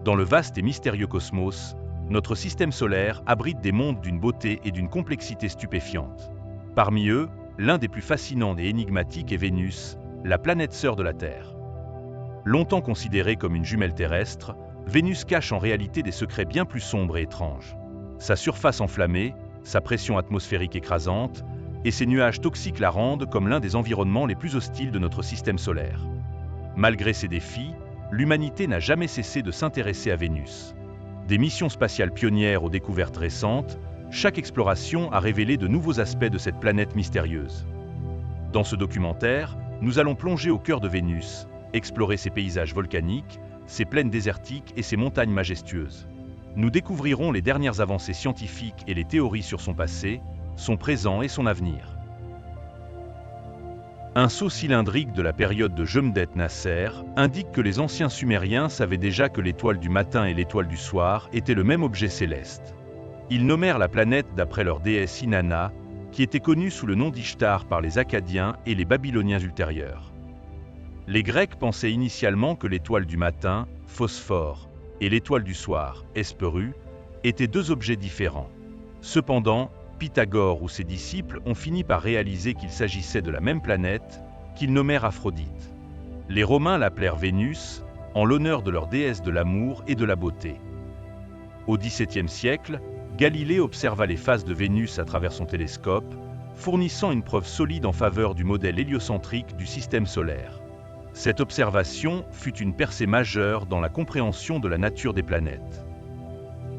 Dans le vaste et mystérieux cosmos, notre système solaire abrite des mondes d'une beauté et d'une complexité stupéfiantes. Parmi eux, l'un des plus fascinants et énigmatiques est Vénus, la planète sœur de la Terre. Longtemps considérée comme une jumelle terrestre, Vénus cache en réalité des secrets bien plus sombres et étranges. Sa surface enflammée, sa pression atmosphérique écrasante, et ses nuages toxiques la rendent comme l'un des environnements les plus hostiles de notre système solaire. Malgré ces défis, l'humanité n'a jamais cessé de s'intéresser à Vénus. Des missions spatiales pionnières aux découvertes récentes, chaque exploration a révélé de nouveaux aspects de cette planète mystérieuse. Dans ce documentaire, nous allons plonger au cœur de Vénus, explorer ses paysages volcaniques, ses plaines désertiques et ses montagnes majestueuses. Nous découvrirons les dernières avancées scientifiques et les théories sur son passé, son présent et son avenir. Un sceau cylindrique de la période de Jumdet-Nasser indique que les anciens Sumériens savaient déjà que l'étoile du matin et l'étoile du soir étaient le même objet céleste. Ils nommèrent la planète d'après leur déesse Inanna, qui était connue sous le nom d'Ishtar par les Akkadiens et les Babyloniens ultérieurs. Les Grecs pensaient initialement que l'étoile du matin, Phosphore, et l'étoile du soir, Hespérus, étaient deux objets différents. Cependant, Pythagore ou ses disciples ont fini par réaliser qu'il s'agissait de la même planète, qu'ils nommèrent Aphrodite. Les Romains l'appelèrent Vénus, en l'honneur de leur déesse de l'amour et de la beauté. Au XVIIe siècle, Galilée observa les phases de Vénus à travers son télescope, fournissant une preuve solide en faveur du modèle héliocentrique du système solaire. Cette observation fut une percée majeure dans la compréhension de la nature des planètes.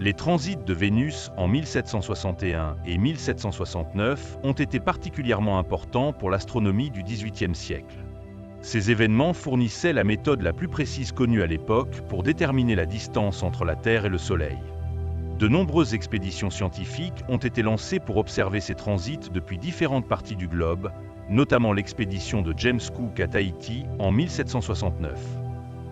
Les transits de Vénus en 1761 et 1769 ont été particulièrement importants pour l'astronomie du XVIIIe siècle. Ces événements fournissaient la méthode la plus précise connue à l'époque pour déterminer la distance entre la Terre et le Soleil. De nombreuses expéditions scientifiques ont été lancées pour observer ces transits depuis différentes parties du globe, notamment l'expédition de James Cook à Tahiti en 1769.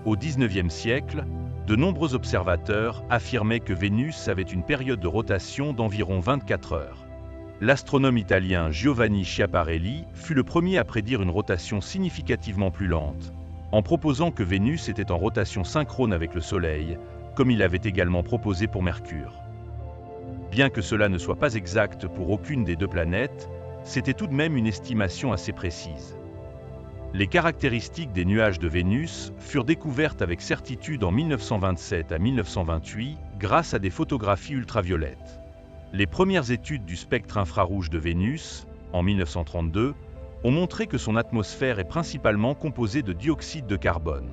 Au XIXe siècle, de nombreux observateurs affirmaient que Vénus avait une période de rotation d'environ 24 heures. L'astronome italien Giovanni Schiaparelli fut le premier à prédire une rotation significativement plus lente, en proposant que Vénus était en rotation synchrone avec le Soleil, comme il l'avait également proposé pour Mercure. Bien que cela ne soit pas exact pour aucune des deux planètes, c'était tout de même une estimation assez précise. Les caractéristiques des nuages de Vénus furent découvertes avec certitude en 1927 à 1928 grâce à des photographies ultraviolettes. Les premières études du spectre infrarouge de Vénus, en 1932, ont montré que son atmosphère est principalement composée de dioxyde de carbone.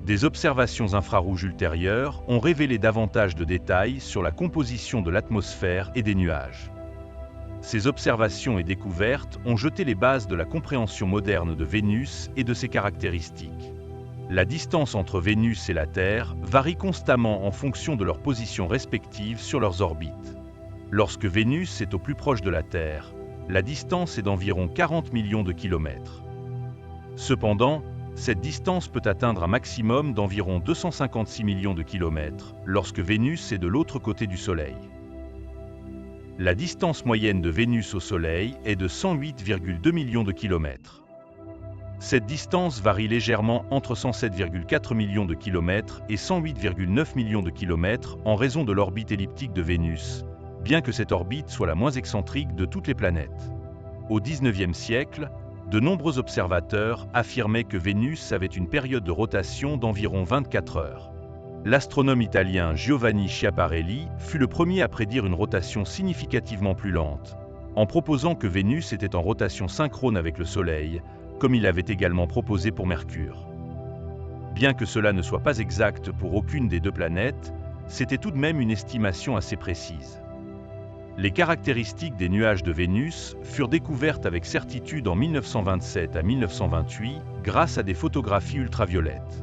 Des observations infrarouges ultérieures ont révélé davantage de détails sur la composition de l'atmosphère et des nuages. Ces observations et découvertes ont jeté les bases de la compréhension moderne de Vénus et de ses caractéristiques. La distance entre Vénus et la Terre varie constamment en fonction de leurs positions respectives sur leurs orbites. Lorsque Vénus est au plus proche de la Terre, la distance est d'environ 40 millions de kilomètres. Cependant, cette distance peut atteindre un maximum d'environ 256 millions de kilomètres lorsque Vénus est de l'autre côté du Soleil. La distance moyenne de Vénus au Soleil est de 108,2 millions de kilomètres. Cette distance varie légèrement entre 107,4 millions de kilomètres et 108,9 millions de kilomètres en raison de l'orbite elliptique de Vénus, bien que cette orbite soit la moins excentrique de toutes les planètes. Au XIXe siècle, de nombreux observateurs affirmaient que Vénus avait une période de rotation d'environ 24 heures. L'astronome italien Giovanni Schiaparelli fut le premier à prédire une rotation significativement plus lente, en proposant que Vénus était en rotation synchrone avec le Soleil, comme il l'avait également proposé pour Mercure. Bien que cela ne soit pas exact pour aucune des deux planètes, c'était tout de même une estimation assez précise. Les caractéristiques des nuages de Vénus furent découvertes avec certitude en 1927 à 1928 grâce à des photographies ultraviolettes.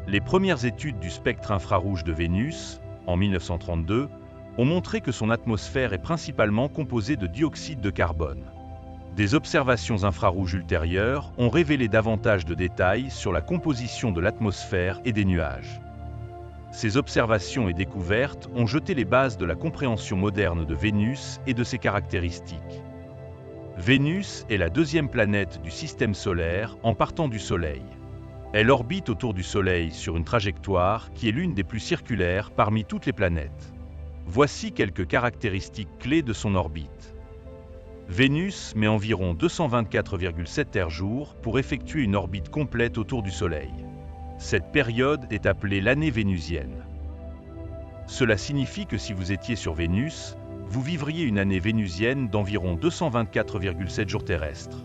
Les premières études du spectre infrarouge de Vénus, en 1932, ont montré que son atmosphère est principalement composée de dioxyde de carbone. Des observations infrarouges ultérieures ont révélé davantage de détails sur la composition de l'atmosphère et des nuages. Ces observations et découvertes ont jeté les bases de la compréhension moderne de Vénus et de ses caractéristiques. Vénus est la deuxième planète du système solaire en partant du Soleil. Elle orbite autour du Soleil sur une trajectoire qui est l'une des plus circulaires parmi toutes les planètes. Voici quelques caractéristiques clés de son orbite. Vénus met environ 224,7 terres-jours pour effectuer une orbite complète autour du Soleil. Cette période est appelée l'année vénusienne. Cela signifie que si vous étiez sur Vénus, vous vivriez une année vénusienne d'environ 224,7 jours terrestres.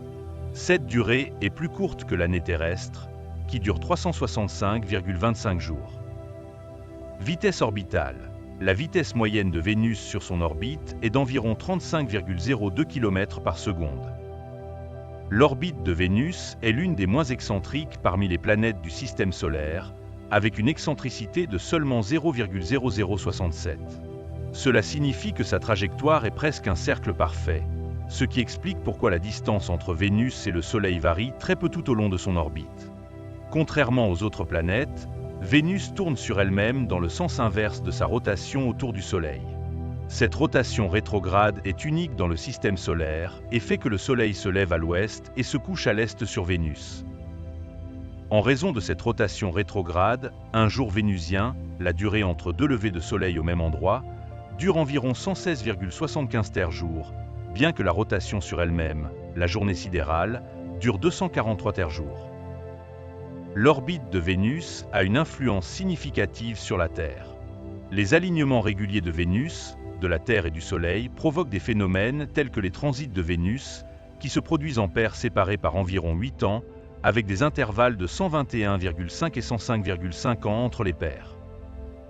Cette durée est plus courte que l'année terrestre, qui dure 365,25 jours. Vitesse orbitale. La vitesse moyenne de Vénus sur son orbite est d'environ 35,02 km par seconde. L'orbite de Vénus est l'une des moins excentriques parmi les planètes du système solaire, avec une excentricité de seulement 0,0067. Cela signifie que sa trajectoire est presque un cercle parfait, ce qui explique pourquoi la distance entre Vénus et le Soleil varie très peu tout au long de son orbite. Contrairement aux autres planètes, Vénus tourne sur elle-même dans le sens inverse de sa rotation autour du Soleil. Cette rotation rétrograde est unique dans le système solaire et fait que le Soleil se lève à l'ouest et se couche à l'est sur Vénus. En raison de cette rotation rétrograde, un jour vénusien, la durée entre deux levées de Soleil au même endroit, dure environ 116,75 terres-jours, bien que la rotation sur elle-même, la journée sidérale, dure 243 terres-jours. L'orbite de Vénus a une influence significative sur la Terre. Les alignements réguliers de Vénus, de la Terre et du Soleil provoquent des phénomènes tels que les transits de Vénus, qui se produisent en paires séparées par environ 8 ans, avec des intervalles de 121,5 et 105,5 ans entre les paires.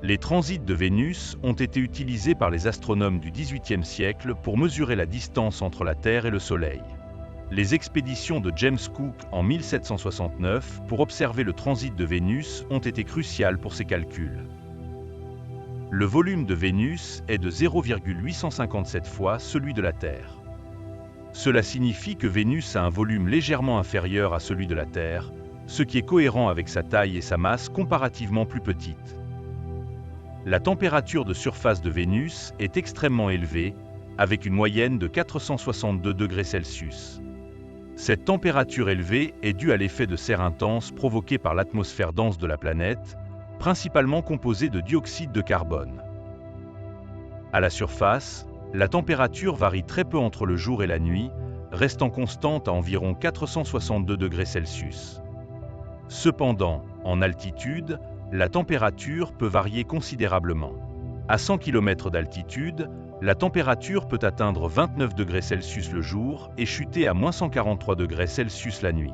Les transits de Vénus ont été utilisés par les astronomes du XVIIIe siècle pour mesurer la distance entre la Terre et le Soleil. Les expéditions de James Cook en 1769 pour observer le transit de Vénus ont été cruciales pour ces calculs. Le volume de Vénus est de 0,857 fois celui de la Terre. Cela signifie que Vénus a un volume légèrement inférieur à celui de la Terre, ce qui est cohérent avec sa taille et sa masse comparativement plus petite. La température de surface de Vénus est extrêmement élevée, avec une moyenne de 462 degrés Celsius. Cette température élevée est due à l'effet de serre intense provoqué par l'atmosphère dense de la planète, principalement composée de dioxyde de carbone. À la surface, la température varie très peu entre le jour et la nuit, restant constante à environ 462 degrés Celsius. Cependant, en altitude, la température peut varier considérablement. À 100 km d'altitude, la température peut atteindre 29 degrés Celsius le jour et chuter à moins 143 degrés Celsius la nuit.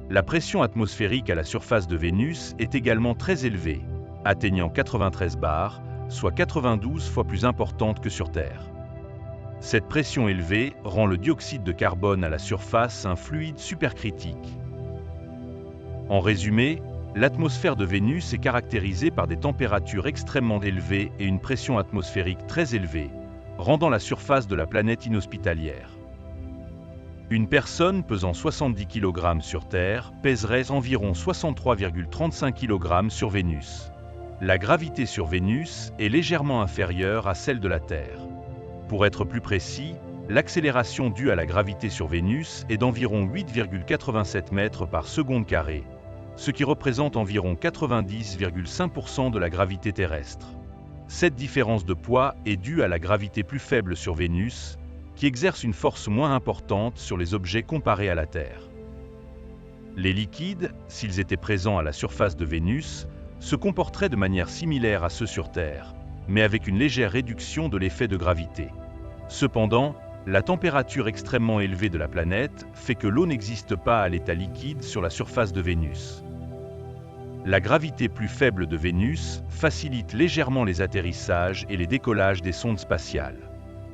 La pression atmosphérique à la surface de Vénus est également très élevée, atteignant 93 bars, soit 92 fois plus importante que sur Terre. Cette pression élevée rend le dioxyde de carbone à la surface un fluide supercritique. En résumé, l'atmosphère de Vénus est caractérisée par des températures extrêmement élevées et une pression atmosphérique très élevée, rendant la surface de la planète inhospitalière. Une personne pesant 70 kg sur Terre pèserait environ 63,35 kg sur Vénus. La gravité sur Vénus est légèrement inférieure à celle de la Terre. Pour être plus précis, l'accélération due à la gravité sur Vénus est d'environ 8,87 mètres par seconde carrée, ce qui représente environ 90,5% de la gravité terrestre. Cette différence de poids est due à la gravité plus faible sur Vénus, qui exerce une force moins importante sur les objets comparés à la Terre. Les liquides, s'ils étaient présents à la surface de Vénus, se comporteraient de manière similaire à ceux sur Terre, mais avec une légère réduction de l'effet de gravité. Cependant, la température extrêmement élevée de la planète fait que l'eau n'existe pas à l'état liquide sur la surface de Vénus. La gravité plus faible de Vénus facilite légèrement les atterrissages et les décollages des sondes spatiales.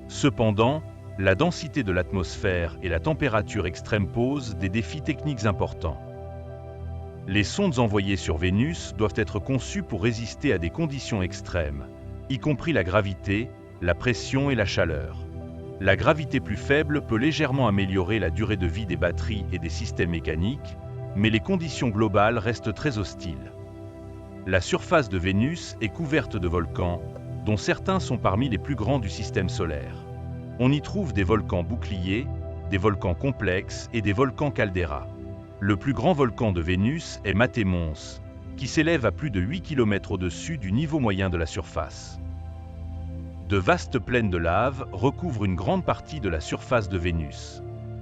Cependant, la densité de l'atmosphère et la température extrême posent des défis techniques importants. Les sondes envoyées sur Vénus doivent être conçues pour résister à des conditions extrêmes, y compris la gravité, la pression et la chaleur. La gravité plus faible peut légèrement améliorer la durée de vie des batteries et des systèmes mécaniques, mais les conditions globales restent très hostiles. La surface de Vénus est couverte de volcans, dont certains sont parmi les plus grands du système solaire. On y trouve des volcans boucliers, des volcans complexes et des volcans caldeira. Le plus grand volcan de Vénus est Mattermons, qui s'élève à plus de 8 km au-dessus du niveau moyen de la surface. De vastes plaines de lave recouvrent une grande partie de la surface de Vénus.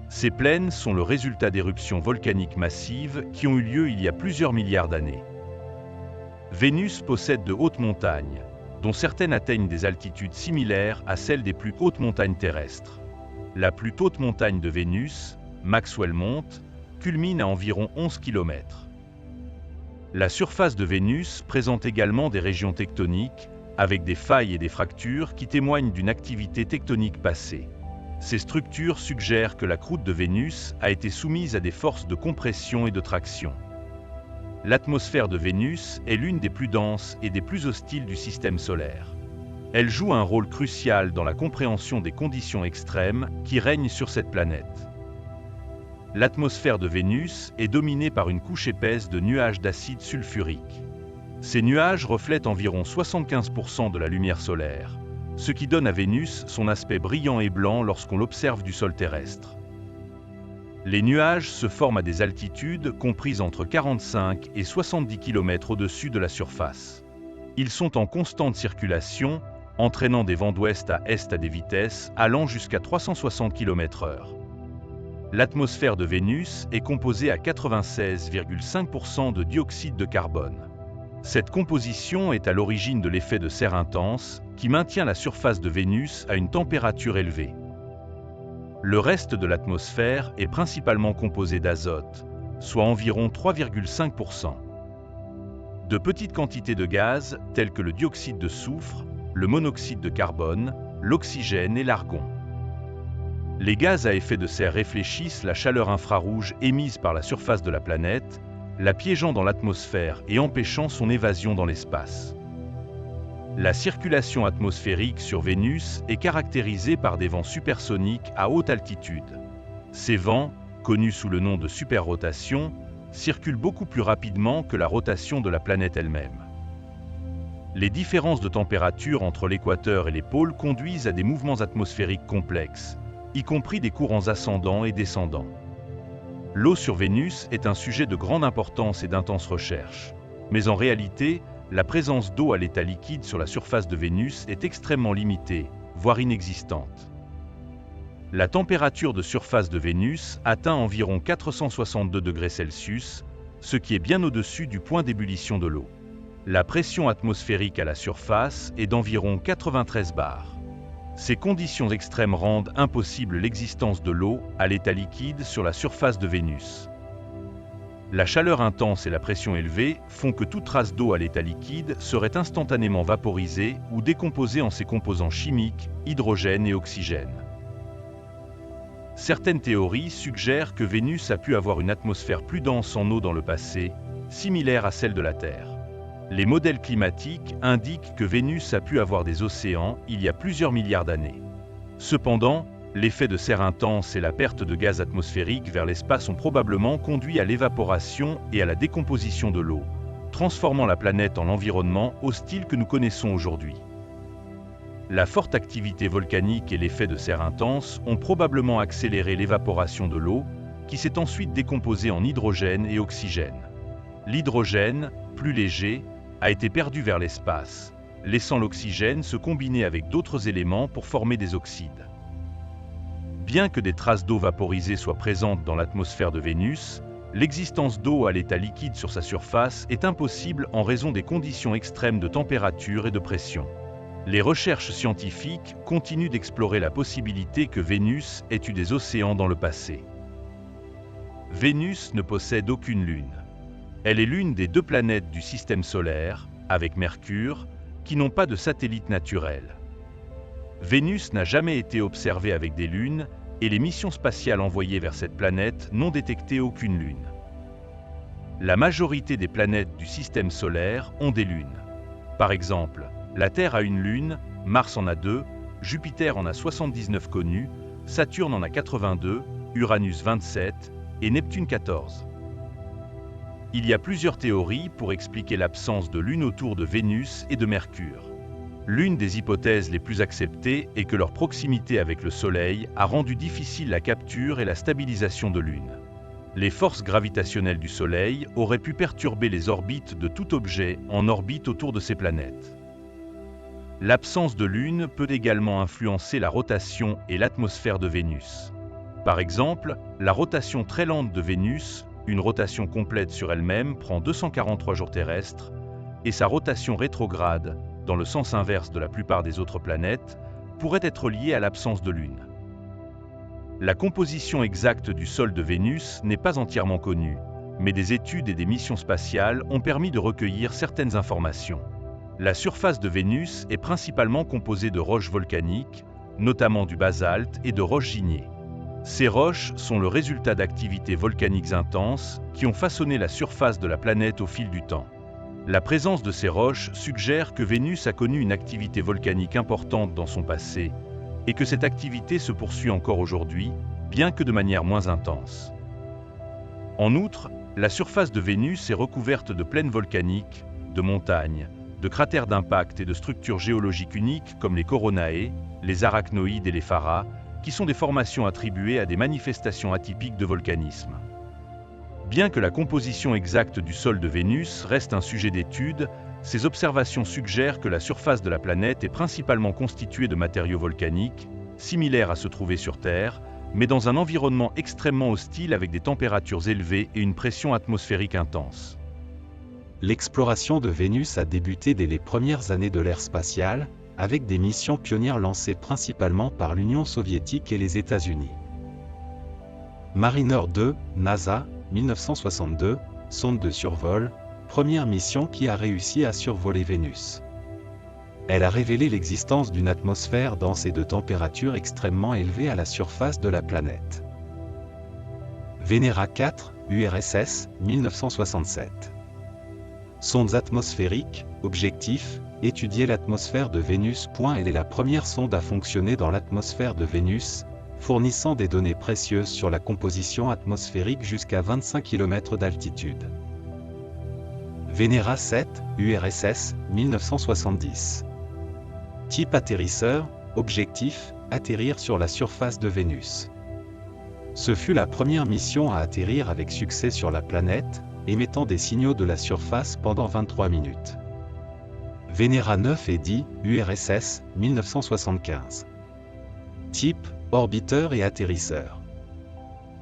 Ces plaines sont le résultat d'éruptions volcaniques massives qui ont eu lieu il y a plusieurs milliards d'années. Vénus possède de hautes montagnes, dont certaines atteignent des altitudes similaires à celles des plus hautes montagnes terrestres. La plus haute montagne de Vénus, Maxwell Mount, culmine à environ 11 km. La surface de Vénus présente également des régions tectoniques, avec des failles et des fractures qui témoignent d'une activité tectonique passée. Ces structures suggèrent que la croûte de Vénus a été soumise à des forces de compression et de traction. L'atmosphère de Vénus est l'une des plus denses et des plus hostiles du système solaire. Elle joue un rôle crucial dans la compréhension des conditions extrêmes qui règnent sur cette planète. L'atmosphère de Vénus est dominée par une couche épaisse de nuages d'acide sulfurique. Ces nuages reflètent environ 75% de la lumière solaire, ce qui donne à Vénus son aspect brillant et blanc lorsqu'on l'observe du sol terrestre. Les nuages se forment à des altitudes comprises entre 45 et 70 km au-dessus de la surface. Ils sont en constante circulation, entraînant des vents d'ouest à est à des vitesses allant jusqu'à 360 km/h. L'atmosphère de Vénus est composée à 96,5% de dioxyde de carbone. Cette composition est à l'origine de l'effet de serre intense qui maintient la surface de Vénus à une température élevée. Le reste de l'atmosphère est principalement composé d'azote, soit environ 3,5%. De petites quantités de gaz, tels que le dioxyde de soufre, le monoxyde de carbone, l'oxygène et l'argon. Les gaz à effet de serre réfléchissent la chaleur infrarouge émise par la surface de la planète, la piégeant dans l'atmosphère et empêchant son évasion dans l'espace. La circulation atmosphérique sur Vénus est caractérisée par des vents supersoniques à haute altitude. Ces vents, connus sous le nom de superrotation, circulent beaucoup plus rapidement que la rotation de la planète elle-même. Les différences de température entre l'équateur et les pôles conduisent à des mouvements atmosphériques complexes, y compris des courants ascendants et descendants. L'eau sur Vénus est un sujet de grande importance et d'intense recherche. Mais en réalité, la présence d'eau à l'état liquide sur la surface de Vénus est extrêmement limitée, voire inexistante. La température de surface de Vénus atteint environ 462 degrés Celsius, ce qui est bien au-dessus du point d'ébullition de l'eau. La pression atmosphérique à la surface est d'environ 93 bars. Ces conditions extrêmes rendent impossible l'existence de l'eau à l'état liquide sur la surface de Vénus. La chaleur intense et la pression élevée font que toute trace d'eau à l'état liquide serait instantanément vaporisée ou décomposée en ses composants chimiques, hydrogène et oxygène. Certaines théories suggèrent que Vénus a pu avoir une atmosphère plus dense en eau dans le passé, similaire à celle de la Terre. Les modèles climatiques indiquent que Vénus a pu avoir des océans il y a plusieurs milliards d'années. Cependant, l'effet de serre intense et la perte de gaz atmosphérique vers l'espace ont probablement conduit à l'évaporation et à la décomposition de l'eau, transformant la planète en l'environnement hostile que nous connaissons aujourd'hui. La forte activité volcanique et l'effet de serre intense ont probablement accéléré l'évaporation de l'eau, qui s'est ensuite décomposée en hydrogène et oxygène. L'hydrogène, plus léger, a été perdu vers l'espace, laissant l'oxygène se combiner avec d'autres éléments pour former des oxydes. Bien que des traces d'eau vaporisée soient présentes dans l'atmosphère de Vénus, l'existence d'eau à l'état liquide sur sa surface est impossible en raison des conditions extrêmes de température et de pression. Les recherches scientifiques continuent d'explorer la possibilité que Vénus ait eu des océans dans le passé. Vénus ne possède aucune lune. Elle est l'une des 2 planètes du système solaire, avec Mercure, qui n'ont pas de satellite naturel. Vénus n'a jamais été observée avec des lunes, et les missions spatiales envoyées vers cette planète n'ont détecté aucune lune. La majorité des planètes du système solaire ont des lunes. Par exemple, la Terre a une lune, Mars en a 2, Jupiter en a 79 connues, Saturne en a 82, Uranus 27 et Neptune 14. Il y a plusieurs théories pour expliquer l'absence de lune autour de Vénus et de Mercure. L'une des hypothèses les plus acceptées est que leur proximité avec le Soleil a rendu difficile la capture et la stabilisation de lune. Les forces gravitationnelles du Soleil auraient pu perturber les orbites de tout objet en orbite autour de ces planètes. L'absence de Lune peut également influencer la rotation et l'atmosphère de Vénus. Par exemple, la rotation très lente de Vénus, une rotation complète sur elle-même, prend 243 jours terrestres, et sa rotation rétrograde, dans le sens inverse de la plupart des autres planètes, pourrait être liée à l'absence de Lune. La composition exacte du sol de Vénus n'est pas entièrement connue, mais des études et des missions spatiales ont permis de recueillir certaines informations. La surface de Vénus est principalement composée de roches volcaniques, notamment du basalte et de roches ignées. Ces roches sont le résultat d'activités volcaniques intenses qui ont façonné la surface de la planète au fil du temps. La présence de ces roches suggère que Vénus a connu une activité volcanique importante dans son passé, et que cette activité se poursuit encore aujourd'hui, bien que de manière moins intense. En outre, la surface de Vénus est recouverte de plaines volcaniques, de montagnes, de cratères d'impact et de structures géologiques uniques comme les coronae, les arachnoïdes et les pharas, qui sont des formations attribuées à des manifestations atypiques de volcanisme. Bien que la composition exacte du sol de Vénus reste un sujet d'étude, ces observations suggèrent que la surface de la planète est principalement constituée de matériaux volcaniques, similaires à se trouver sur Terre, mais dans un environnement extrêmement hostile avec des températures élevées et une pression atmosphérique intense. L'exploration de Vénus a débuté dès les premières années de l'ère spatiale, avec des missions pionnières lancées principalement par l'Union soviétique et les États-Unis. Mariner 2, NASA, 1962, sonde de survol, première mission qui a réussi à survoler Vénus. Elle a révélé l'existence d'une atmosphère dense et de températures extrêmement élevées à la surface de la planète. Venera 4, URSS, 1967. Sondes atmosphériques, objectif, étudier l'atmosphère de Vénus. Elle est la première sonde à fonctionner dans l'atmosphère de Vénus, fournissant des données précieuses sur la composition atmosphérique jusqu'à 25 km d'altitude. Venera 7, URSS, 1970. Type atterrisseur, objectif, atterrir sur la surface de Vénus. Ce fut la première mission à atterrir avec succès sur la planète, émettant des signaux de la surface pendant 23 minutes. Venera 9 et 10, URSS, 1975. Type, orbiteur et atterrisseur.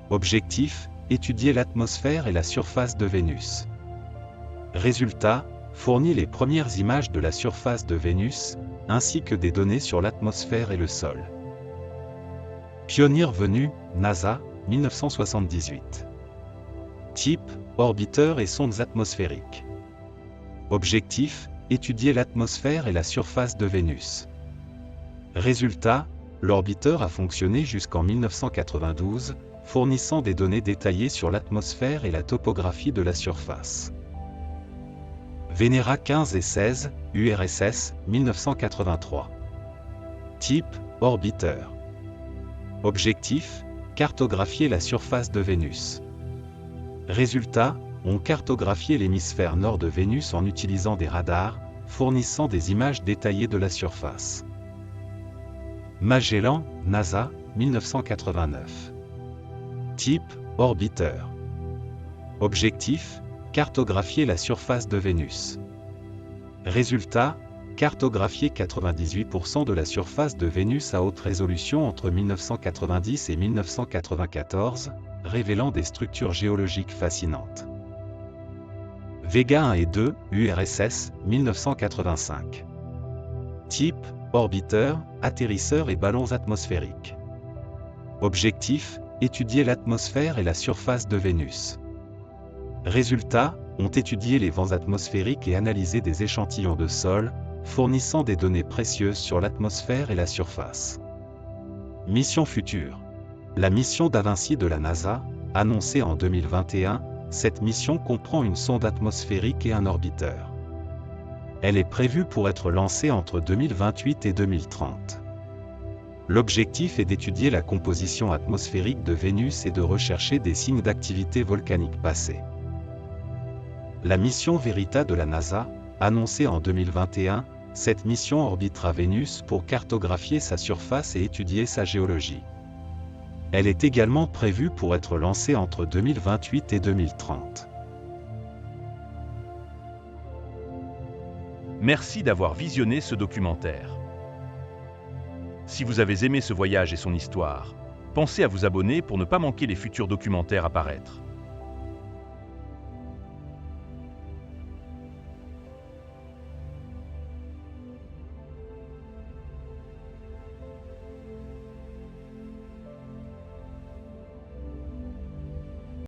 Objectif, étudier l'atmosphère et la surface de Vénus. Résultat, fournit les premières images de la surface de Vénus, ainsi que des données sur l'atmosphère et le sol. Pioneer venu, NASA, 1978. Type, orbiteur et sondes atmosphériques. Objectif, étudier l'atmosphère et la surface de Vénus. Résultat, l'orbiteur a fonctionné jusqu'en 1992, fournissant des données détaillées sur l'atmosphère et la topographie de la surface. Venera 15 et 16, URSS, 1983. Type, orbiteur. Objectif, cartographier la surface de Vénus. Résultat, on cartographié l'hémisphère nord de Vénus en utilisant des radars, fournissant des images détaillées de la surface. Magellan, NASA, 1989. Type, orbiteur. Objectif, cartographier la surface de Vénus. Résultat, cartographier 98% de la surface de Vénus à haute résolution entre 1990 et 1994, révélant des structures géologiques fascinantes. Vega 1 et 2, URSS, 1985. Type, orbiteur, atterrisseur et ballons atmosphériques. Objectif, étudier l'atmosphère et la surface de Vénus. Résultat, ont étudié les vents atmosphériques et analysé des échantillons de sol, fournissant des données précieuses sur l'atmosphère et la surface. Mission future. La mission Da Vinci de la NASA, annoncée en 2021, cette mission comprend une sonde atmosphérique et un orbiteur. Elle est prévue pour être lancée entre 2028 et 2030. L'objectif est d'étudier la composition atmosphérique de Vénus et de rechercher des signes d'activité volcanique passée. La mission Verita de la NASA, annoncée en 2021, cette mission orbitera Vénus pour cartographier sa surface et étudier sa géologie. Elle est également prévue pour être lancée entre 2028 et 2030. Merci d'avoir visionné ce documentaire. Si vous avez aimé ce voyage et son histoire, pensez à vous abonner pour ne pas manquer les futurs documentaires à paraître.